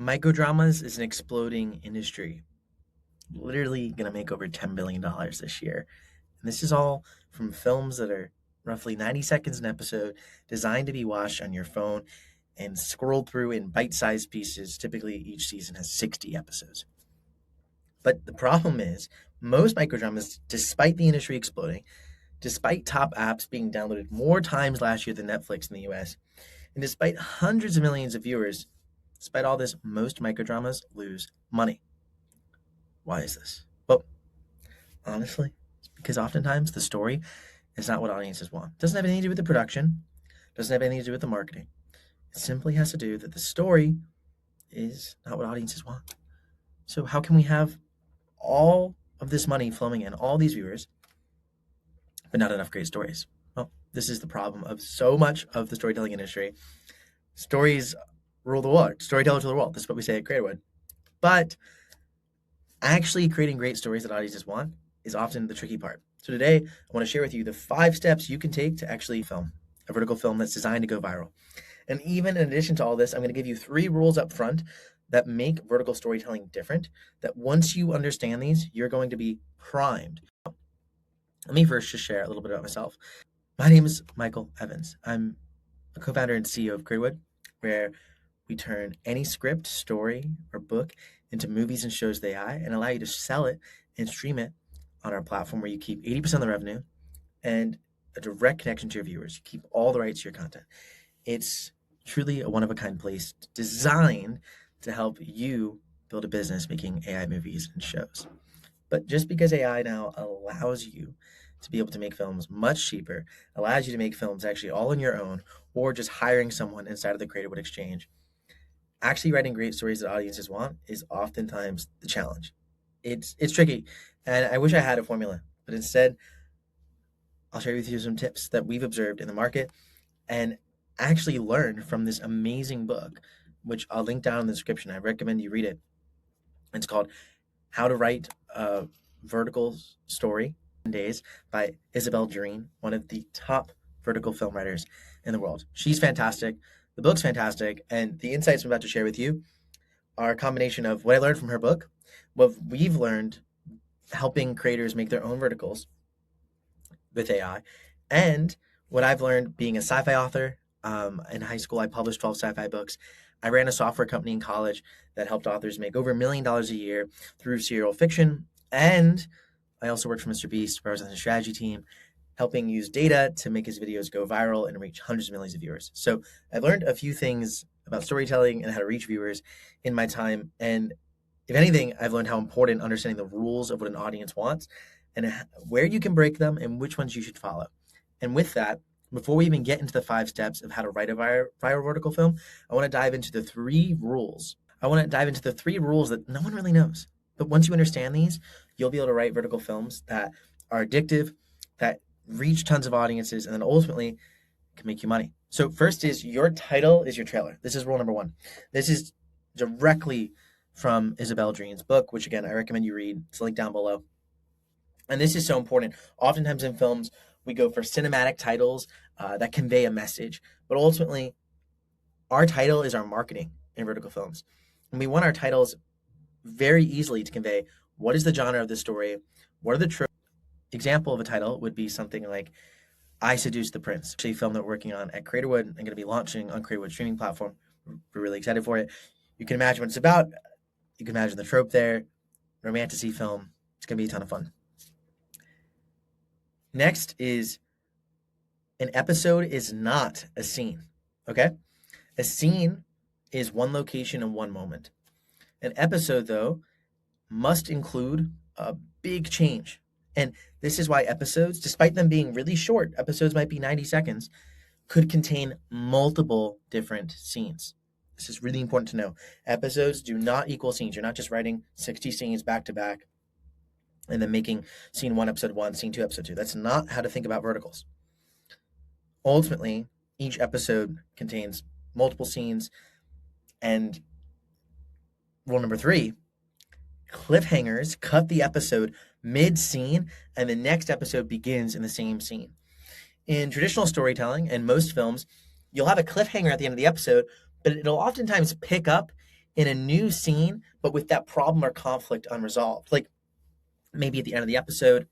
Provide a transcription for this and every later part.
Microdramas is an exploding industry, literally going to make over $10 billion this year. And this is all from films that are roughly 90 seconds an episode, designed to be watched on your phone and scrolled through in bite sized pieces. Typically, each season has 60 episodes. But the problem is, most microdramas, despite the industry exploding, despite top apps being downloaded more times last year than Netflix in the US, and despite hundreds of millions of viewers, despite all this, most microdramas lose money. Why is this? Well, honestly, it's because oftentimes the story is not what audiences want. It doesn't have anything to do with the production, doesn't have anything to do with the marketing. It simply has to do that the story is not what audiences want. So how can we have all of this money flowing in, all these viewers, but not enough great stories? Well, this is the problem of so much of the storytelling industry. Stories rule the world. Storytellers rule the world. This is what we say at Creatorwood. But actually creating great stories that audiences want is often the tricky part. So today, I want to share with you the 5 steps you can take to actually film a vertical film that's designed to go viral. And even in addition to all this, I'm going to give you 3 rules up front that make vertical storytelling different, that once you understand these, you're going to be primed. Let me first just share a little bit about myself. My name is Michael Evans. I'm a co-founder and CEO of Creatorwood, where we turn any script, story, or book into movies and shows with AI and allow you to sell it and stream it on our platform, where you keep 80% of the revenue and a direct connection to your viewers. You keep all the rights to your content. It's truly a one-of-a-kind place designed to help you build a business making AI movies and shows. But just because AI now allows you to be able to make films much cheaper, allows you to make films actually all on your own, or just hiring someone inside of the Creatorwood Exchange, actually writing great stories that audiences want is oftentimes the challenge. It's tricky, and I wish I had a formula, but instead, I'll share with you some tips that we've observed in the market and actually learned from this amazing book, which I'll link down in the description. I recommend you read it. It's called How to Write a Vertical Story in Days by Isabel Jareen, one of the top vertical film writers in the world. She's fantastic. The book's fantastic, and the insights I'm about to share with you are a combination of what I learned from her book, what we've learned helping creators make their own verticals with AI, and what I've learned being a sci-fi author. In high school, I published 12 sci-fi books. I ran a software company in college that helped authors make over $1 million a year through serial fiction, and I also worked for Mr. Beast, where I was on the strategy team, helping use data to make his videos go viral and reach hundreds of millions of viewers. So I've learned a few things about storytelling and how to reach viewers in my time. And if anything, I've learned how important understanding the rules of what an audience wants and where you can break them and which ones you should follow. And with that, before we even get into the 5 steps of how to write a viral vertical film, I want to dive into the 3 rules. I want to dive into the 3 rules that no one really knows. But once you understand these, you'll be able to write vertical films that are addictive, that reach tons of audiences, and then ultimately can make you money. So first is, your title is your trailer. This is rule number 1. This is directly from Isabel Jareen's book, which again, I recommend you read. It's linked down below. And this is so important. Oftentimes in films, we go for cinematic titles that convey a message, but ultimately, our title is our marketing in vertical films. And we want our titles very easily to convey what is the genre of the story, what are the tropes. Example of a title would be something like I Seduced the Prince, a film that we're working on at Creatorwood and going to be launching on Creatorwood streaming platform. We're really excited for it. You can imagine what it's about. You can imagine the trope there. Romantasy film. It's going to be a ton of fun. Next is, an episode is not a scene, okay? A scene is one location and one moment. An episode, though, must include a big change. And this is why episodes, despite them being really short, episodes might be 90 seconds, could contain multiple different scenes. This is really important to know. Episodes do not equal scenes. You're not just writing 60 scenes back to back and then making scene 1, episode 1, scene 2, episode 2. That's not how to think about verticals. Ultimately, each episode contains multiple scenes. And rule number 3, cliffhangers cut the episode mid-scene, and the next episode begins in the same scene. In traditional storytelling and most films, you'll have a cliffhanger at the end of the episode, but it'll oftentimes pick up in a new scene, but with that problem or conflict unresolved. Like maybe at the end of the episode,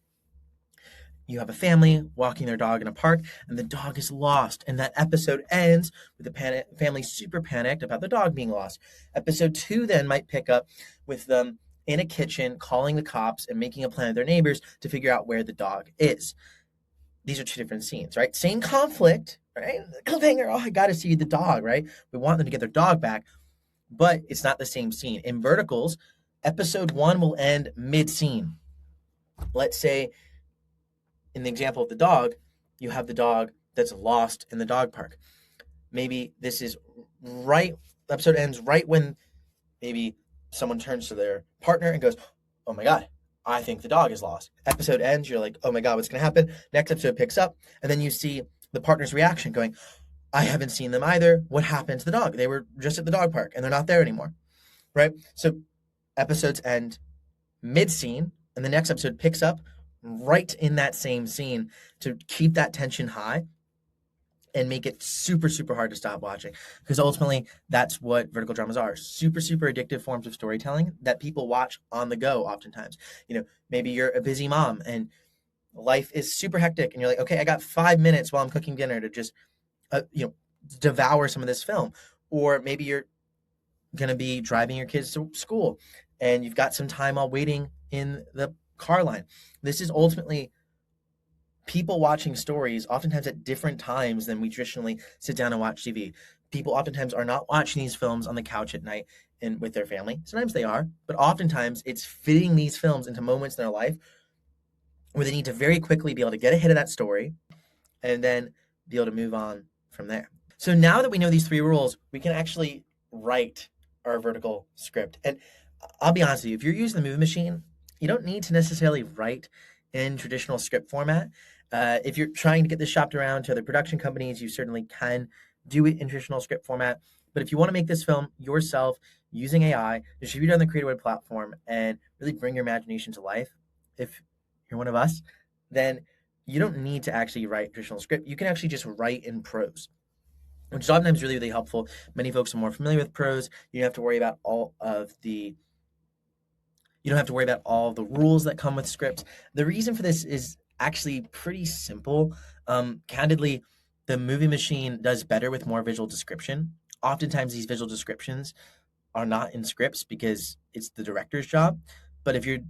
you have a family walking their dog in a park and the dog is lost, and that episode ends with the family super panicked about the dog being lost. Episode 2 then might pick up with them in a kitchen calling the cops and making a plan with their neighbors to figure out where the dog is. These are two different scenes, right? Same conflict, right? Cliffhanger, oh, I gotta see the dog, right? We want them to get their dog back, but it's not the same scene. In verticals, episode 1 will end mid-scene. Let's say in the example of the dog, you have the dog that's lost in the dog park. Maybe this is right, the episode ends right when maybe someone turns to their partner and goes, oh my God, I think the dog is lost. Episode ends, you're like, oh my God, what's going to happen? Next episode picks up, and then you see the partner's reaction going, I haven't seen them either. What happened to the dog? They were just at the dog park and they're not there anymore, right? So episodes end mid-scene, and the next episode picks up right in that same scene to keep that tension high and make it super, super hard to stop watching. Because ultimately, that's what vertical dramas are. Super, super addictive forms of storytelling that people watch on the go oftentimes. Maybe you're a busy mom and life is super hectic and you're like, okay, I got 5 minutes while I'm cooking dinner to just, devour some of this film. Or maybe you're going to be driving your kids to school and you've got some time while waiting in the car line. This is ultimately people watching stories oftentimes at different times than we traditionally sit down and watch TV. People oftentimes are not watching these films on the couch at night and with their family. Sometimes they are, but oftentimes it's fitting these films into moments in their life where they need to very quickly be able to get ahead of that story and then be able to move on from there. So now that we know these 3 rules, we can actually write our vertical script. And I'll be honest with you, if you're using the movie machine, you don't need to necessarily write in traditional script format. If you're trying to get this shopped around to other production companies, you certainly can do it in traditional script format. But if you want to make this film yourself using AI, distribute it on the Creatorwood platform, and really bring your imagination to life, if you're one of us, then you don't need to actually write traditional script. You can actually just write in prose, which is oftentimes really, really helpful. Many folks are more familiar with prose. You don't have to worry about all the rules that come with scripts. The reason for this is actually pretty simple. Candidly, the movie machine does better with more visual description. Oftentimes, these visual descriptions are not in scripts because it's the director's job. But if you're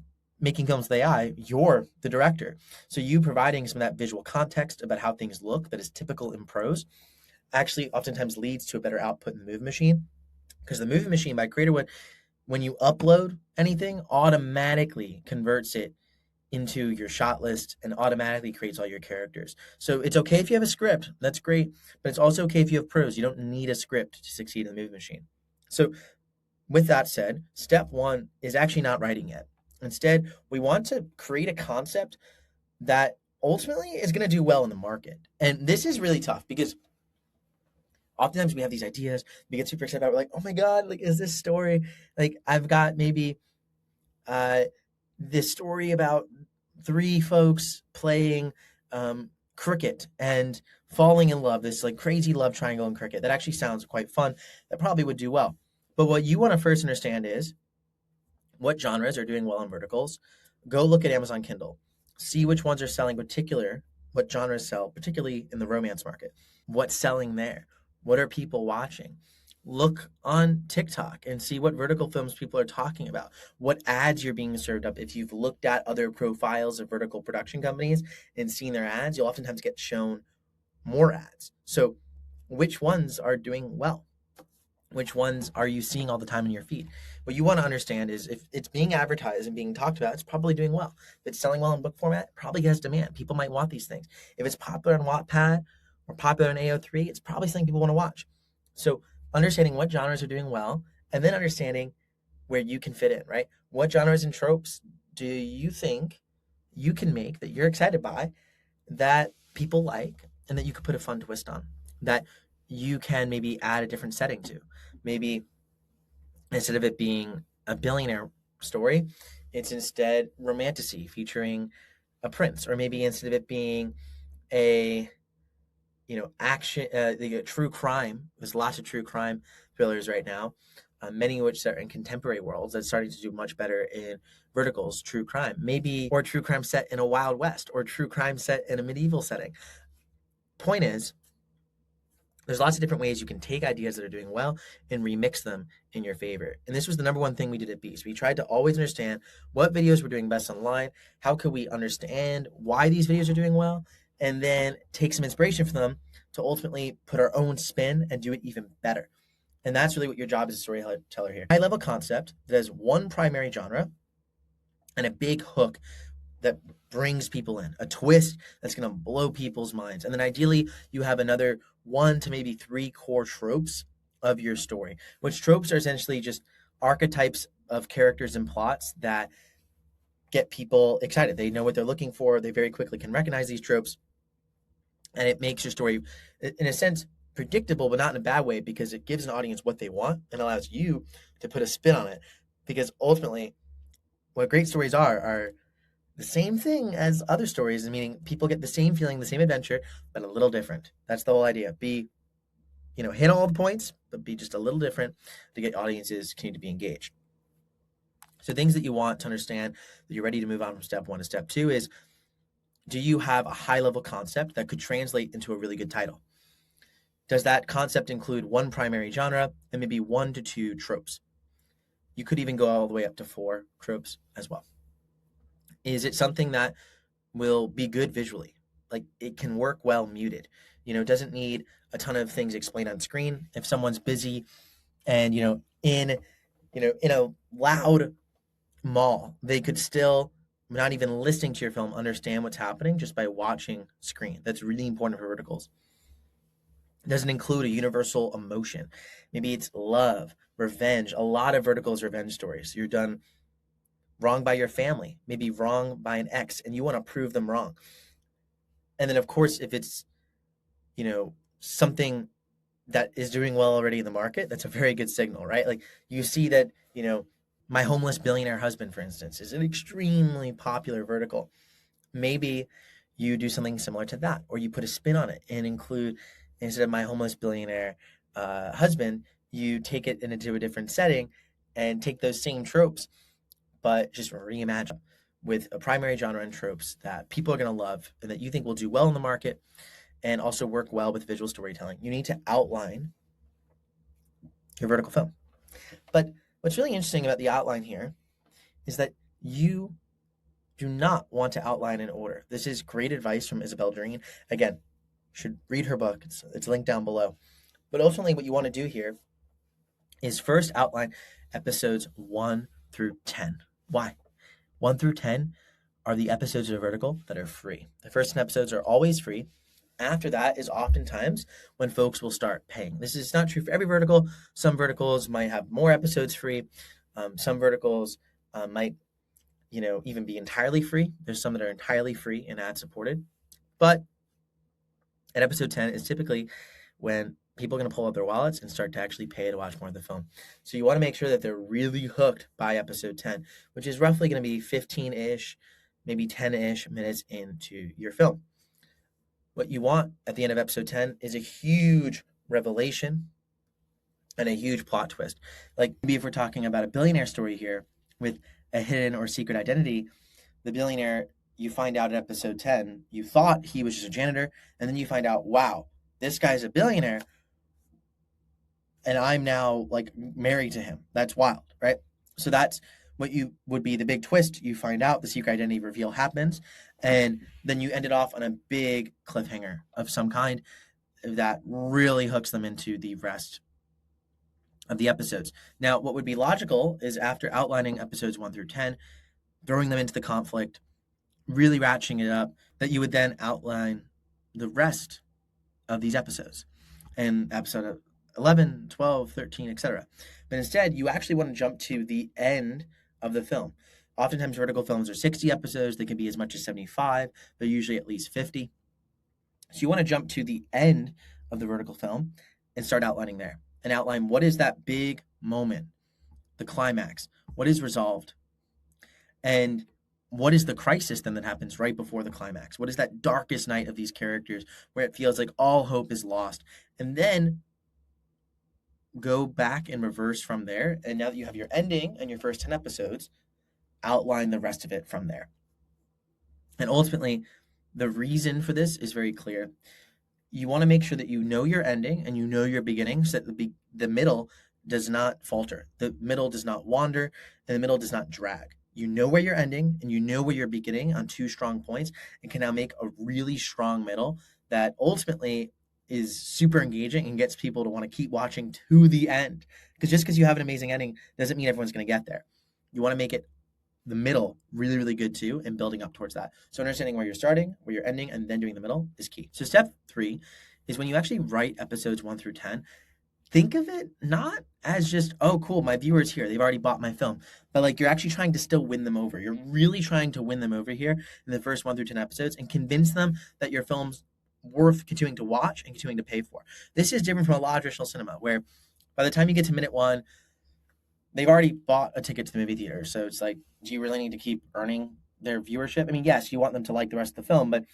making films with AI, you're the director. So you providing some of that visual context about how things look that is typical in prose actually oftentimes leads to a better output in the movie machine. Because the movie machine by Creatorwood, when you upload anything, automatically converts it into your shot list and automatically creates all your characters. So it's okay if you have a script, that's great, but it's also okay if you have prose. You don't need a script to succeed in the movie machine. So with that said, step 1 is actually not writing yet. Instead, we want to create a concept that ultimately is going to do well in the market. And this is really tough because oftentimes we have these ideas, we get super excited about it, we're like, oh my God, like, is this story, like, I've got maybe this story about 3 folks playing cricket and falling in love, this like crazy love triangle in cricket. That actually sounds quite fun. That probably would do well. But what you want to first understand is what genres are doing well in verticals. Go look at Amazon Kindle. See which ones are selling what genres sell, particularly in the romance market. What's selling there? What are people watching? Look on TikTok and see what vertical films people are talking about, what ads you're being served up. If you've looked at other profiles of vertical production companies and seen their ads, you'll oftentimes get shown more ads. So which ones are doing well? Which ones are you seeing all the time in your feed? What you want to understand is if it's being advertised and being talked about, it's probably doing well. If it's selling well in book format, it probably has demand. People might want these things. If it's popular on Wattpad or popular on AO3, it's probably something people want to watch. So understanding what genres are doing well, and then understanding where you can fit in, right? What genres and tropes do you think you can make that you're excited by, that people like, and that you could put a fun twist on, that you can maybe add a different setting to? Maybe instead of it being a billionaire story, it's instead romantasy featuring a prince, or maybe instead of it being a action, true crime. There's lots of true crime thrillers right now. many of which are in contemporary worlds that's starting to do much better in verticals, true crime, maybe, or true crime set in a Wild West, or true crime set in a medieval setting. Point is, there's lots of different ways you can take ideas that are doing well and remix them in your favor. And this was the number one thing we did at Beast. We tried to always understand what videos were doing best online, how could we understand why these videos are doing well, and then take some inspiration from them to ultimately put our own spin and do it even better. And that's really what your job as a storyteller here. High level concept that has one primary genre and a big hook that brings people in, a twist that's going to blow people's minds. And then ideally, you have another 1 to maybe 3 core tropes of your story, which tropes are essentially just archetypes of characters and plots that get people excited. They know what they're looking for. They very quickly can recognize these tropes. And it makes your story, in a sense, predictable, but not in a bad way, because it gives an audience what they want and allows you to put a spin on it. Because ultimately, what great stories are the same thing as other stories, meaning people get the same feeling, the same adventure, but a little different. That's the whole idea. Hit all the points, but be just a little different to get audiences continue to be engaged. So things that you want to understand that you're ready to move on from step 1 to step 2 is, do you have a high level concept that could translate into a really good title? Does that concept include one primary genre and maybe 1 to 2 tropes? You could even go all the way up to 4 tropes as well. Is it something that will be good visually? Like, it can work well muted. It doesn't need a ton of things explained on screen. If someone's busy and, in a loud mall, they could still, not even listening to your film, understand what's happening just by watching screen. That's really important for verticals. It doesn't include a universal emotion. Maybe it's love, revenge. A lot of verticals are revenge stories. You're done wrong by your family, maybe wrong by an ex, and you want to prove them wrong. And then, of course, if it's, something that is doing well already in the market, that's a very good signal, right? Like, you see that, My Homeless Billionaire Husband, for instance, is an extremely popular vertical. Maybe you do something similar to that, or you put a spin on it and include, instead of My Homeless Billionaire Husband, you take it into a different setting and take those same tropes, but just reimagine with a primary genre and tropes that people are going to love and that you think will do well in the market and also work well with visual storytelling. You need to outline your vertical film. But what's really interesting about the outline here is that you do not want to outline in order. This is great advice from Isabel Doreen. Again, you should read her book. It's linked down below. But ultimately, what you want to do here is first outline episodes 1 through 10. Why? 1 through 10 are the episodes of a vertical that are free. The first 10 episodes are always free. After that is oftentimes when folks will start paying. This is not true for every vertical. Some verticals might have more episodes free. Some verticals might, even be entirely free. There's some that are entirely free and ad supported. But at episode 10 is typically when people are going to pull out their wallets and start to actually pay to watch more of the film. So you want to make sure that they're really hooked by episode 10, which is roughly going to be 15-ish, maybe 10-ish minutes into your film. What you want at the end of episode 10 is a huge revelation and a huge plot twist. Like, maybe if we're talking about a billionaire story here with a hidden or secret identity, the billionaire, you find out in episode 10, you thought he was just a janitor, and then you find out, wow, this guy's a billionaire, and I'm now like married to him. That's wild, right? So that's what you would be the big twist. You find out, the secret identity reveal happens, and then you end it off on a big cliffhanger of some kind that really hooks them into the rest of the episodes. Now, what would be logical is, after outlining episodes 1 through 10, throwing them into the conflict, really ratcheting it up, that you would then outline the rest of these episodes and episode 11, 12, 13, etc. But instead, you actually want to jump to the end of the film. Oftentimes, vertical films are 60 episodes. They can be as much as 75, but usually at least 50. So you want to jump to the end of the vertical film and start outlining there, and outline what is that big moment, the climax, what is resolved, and what is the crisis then that happens right before the climax? What is that darkest night of these characters where it feels like all hope is lost? And then go back and reverse from there. And now that you have your ending and your first 10 episodes, outline the rest of it from there. And ultimately, the reason for this is very clear. You want to make sure that you know your ending and you know your beginning so that the middle does not falter. The middle does not wander and the middle does not drag. You know where you're ending and you know where you're beginning on two strong points and can now make a really strong middle that ultimately is super engaging and gets people to want to keep watching to the end. Because just because you have an amazing ending doesn't mean everyone's going to get there. You want to make it the middle really, really good too, and building up towards that. So understanding where you're starting, where you're ending, and then doing the middle is key. So step 3 is when you actually write episodes 1 through 10, think of it not as just, oh, cool, my viewer's here. They've already bought my film. But like you're actually trying to still win them over. You're really trying to win them over here in the first 1 through 10 episodes and convince them that your film's worth continuing to watch and continuing to pay for. This is different from a lot of traditional cinema where by the time you get to minute 1, they've already bought a ticket to the movie theater. So it's like, do you really need to keep earning their viewership? I mean, yes, you want them to like the rest of the film, but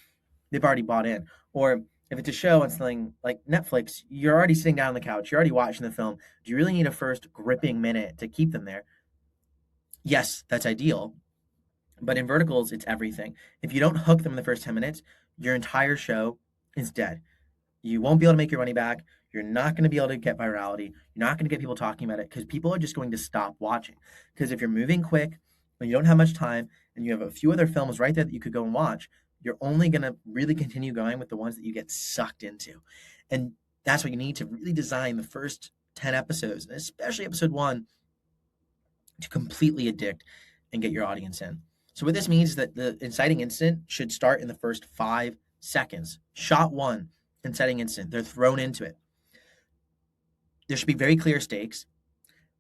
they've already bought in. Or if it's a show on something like Netflix, you're already sitting down on the couch, you're already watching the film. Do you really need a first gripping minute to keep them there? Yes, that's ideal. But in verticals, it's everything. If you don't hook them in the first 10 minutes, your entire show is dead. You won't be able to make your money back. You're not going to be able to get virality. You're not going to get people talking about it because people are just going to stop watching. Because if you're moving quick and you don't have much time and you have a few other films right there that you could go and watch, you're only going to really continue going with the ones that you get sucked into. And that's what you need to really design the first 10 episodes, and especially episode 1, to completely addict and get your audience in. So what this means is that the inciting incident should start in the first 5 seconds. Shot 1, inciting incident. They're thrown into it. There should be very clear stakes,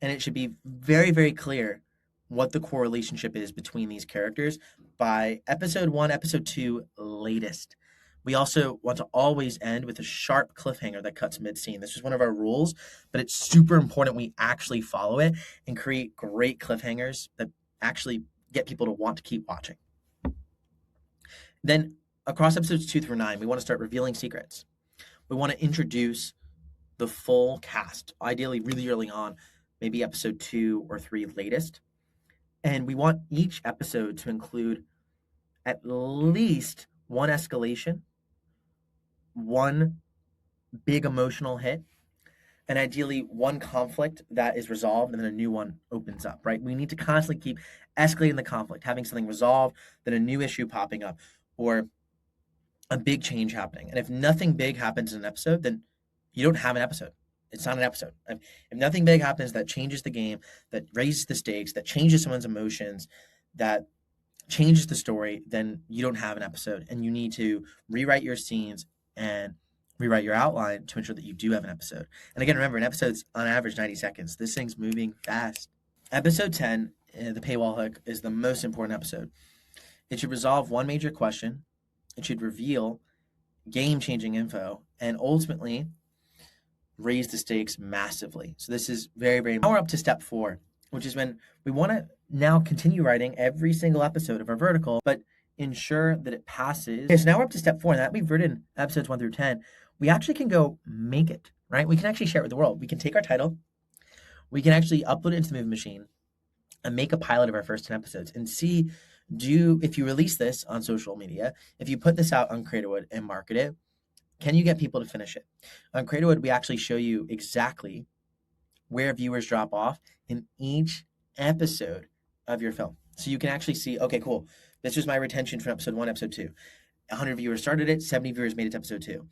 and it should be very, very clear what the core relationship is between these characters by episode 1, episode 2 latest. We also want to always end with a sharp cliffhanger that cuts mid-scene. This is one of our rules, but it's super important we actually follow it and create great cliffhangers that actually get people to want to keep watching. Then across episodes 2 through 9, we want to start revealing secrets. We want to introduce the full cast, ideally really early on, maybe episode 2 or 3 latest. And we want each episode to include at least one escalation, one big emotional hit, and ideally one conflict that is resolved and then a new one opens up, right? We need to constantly keep escalating the conflict, having something resolved, then a new issue popping up, or a big change happening. And if nothing big happens in an episode, then you don't have an episode. It's not an episode. If nothing big happens that changes the game, that raises the stakes, that changes someone's emotions, that changes the story, then you don't have an episode. And you need to rewrite your scenes and rewrite your outline to ensure that you do have an episode. And again, remember, an episode's on average 90 seconds. This thing's moving fast. Episode 10, the paywall hook, is the most important episode. It should resolve one major question. It should reveal game-changing info and ultimately raise the stakes massively. So this is very, very. Now we're up to step 4, which is when we want to now continue writing every single episode of our vertical, but ensure that it passes. Okay, so now we're up to step 4, and that we've written episodes 1 through 10. We actually can go make it, right? We can actually share it with the world. We can take our title, we can actually upload it into the movie machine and make a pilot of our first 10 episodes and see, if you release this on social media, if you put this out on Creatorwood and market it, can you get people to finish it? On Creatorwood, we actually show you exactly where viewers drop off in each episode of your film. So you can actually see, okay, cool. This was my retention from episode 1, episode 2. 100 viewers started it, 70 viewers made it to episode 2.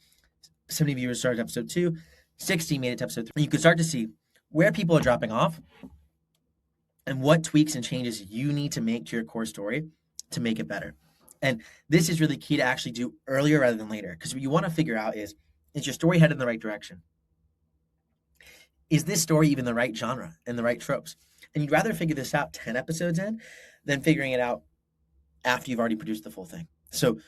70 viewers started episode 2, 60 made it to episode 3. You can start to see where people are dropping off and what tweaks and changes you need to make to your core story to make it better. And this is really key to actually do earlier rather than later, because what you want to figure out is your story headed in the right direction? Is this story even the right genre and the right tropes? And you'd rather figure this out 10 episodes in than figuring it out after you've already produced the full thing. So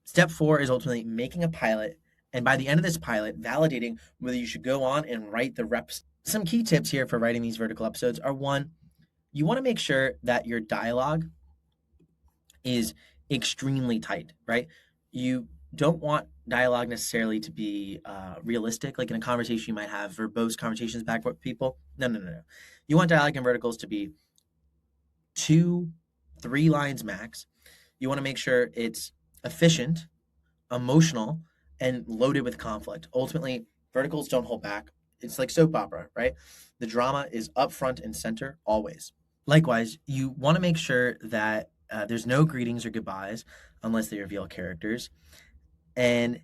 step 4 is ultimately making a pilot, and by the end of this pilot, validating whether you should go on and write the reps. Some key tips here for writing these vertical episodes are: 1, you want to make sure that your dialogue is extremely tight, right? You don't want dialogue necessarily to be realistic, like in a conversation you might have verbose conversations back with people. No, no, no, no. You want dialogue and verticals to be 2, 3 lines max. You want to make sure it's efficient, emotional, and loaded with conflict. Ultimately, verticals don't hold back. It's like soap opera, right? The drama is up front and center always. Likewise, you want to make sure that there's no greetings or goodbyes unless they reveal characters, and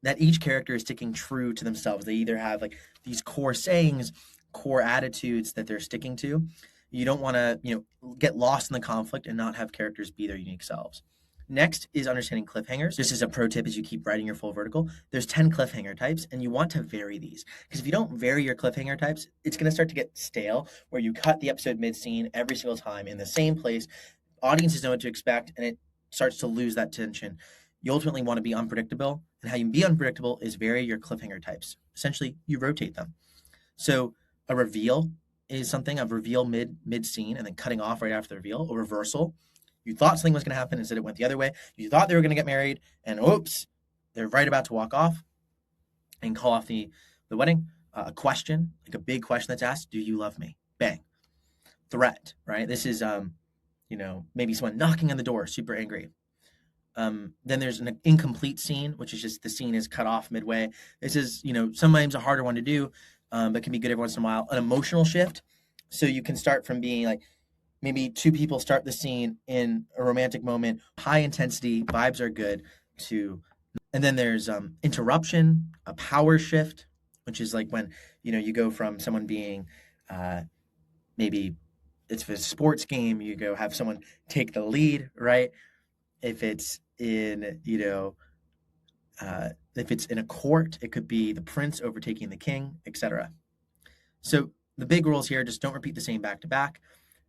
that each character is sticking true to themselves. They either have like these core sayings, core attitudes that they're sticking to. You don't want to, get lost in the conflict and not have characters be their unique selves. Next is understanding cliffhangers. This is a pro tip as you keep writing your full vertical. There's 10 cliffhanger types, and you want to vary these. Because if you don't vary your cliffhanger types, it's going to start to get stale, where you cut the episode mid-scene every single time in the same place. Audiences know what to expect, and it starts to lose that tension. You ultimately want to be unpredictable, and how you can be unpredictable is vary your cliffhanger types. Essentially, you rotate them. So a reveal is something, a reveal mid scene and then cutting off right after the reveal. A reversal, you thought something was going to happen, instead it went the other way. You thought they were going to get married, and oops, they're right about to walk off and call off the wedding. A question, like a big question that's asked, do you love me? Bang. Threat, right? This is maybe someone knocking on the door, super angry. Then there's an incomplete scene, which is just the scene is cut off midway. This is, sometimes a harder one to do, but can be good every once in a while. An emotional shift. So you can start from being like, maybe two people start the scene in a romantic moment, high intensity, vibes are good, and then there's interruption, a power shift, which is like when, you go from someone being, maybe it's a sports game, you go have someone take the lead, right? If it's in, if it's in a court, it could be the prince overtaking the king, etc. So the big rules here, just don't repeat the same back to back.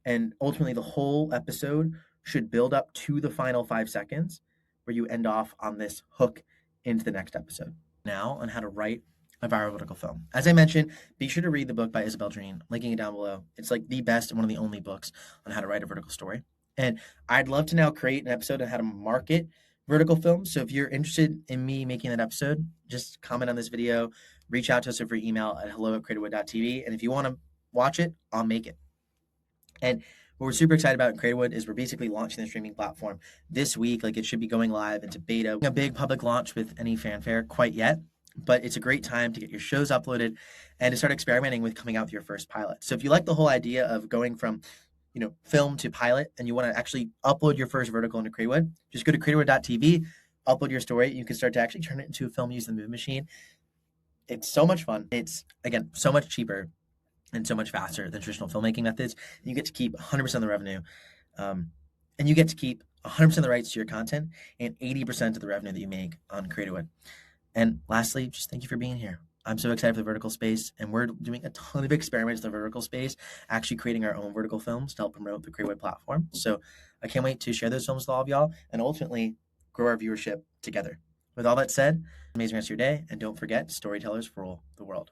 And ultimately, the whole episode should build up to the final 5 seconds where you end off on this hook into the next episode. Now, on how to write a viral vertical film. As I mentioned, be sure to read the book by Isabel Dreen, linking it down below. It's like the best and one of the only books on how to write a vertical story. And I'd love to now create an episode on how to market vertical films. So if you're interested in me making that episode, just comment on this video, reach out to us over email at hello@creatorwood.tv. And if you want to watch it, I'll make it. And what we're super excited about in Creatorwood is we're basically launching the streaming platform this week. Like, it should be going live into beta. A big public launch with any fanfare quite yet, but it's a great time to get your shows uploaded and to start experimenting with coming out with your first pilot. So if you like the whole idea of going from film to pilot, and you want to actually upload your first vertical into Creatorwood, just go to creatorwood.tv, upload your story. You can start to actually turn it into a film using the Move Machine. It's so much fun. It's, again, so much cheaper and so much faster than traditional filmmaking methods. You get to keep 100% of the revenue, and you get to keep 100% of the rights to your content and 80% of the revenue that you make on Creatorwood. And lastly, just thank you for being here. I'm so excited for the vertical space, and we're doing a ton of experiments in the vertical space, actually creating our own vertical films to help promote the Creatorwood platform. So I can't wait to share those films with all of y'all and ultimately grow our viewership together. With all that said, amazing rest of your day, and don't forget, storytellers rule the world.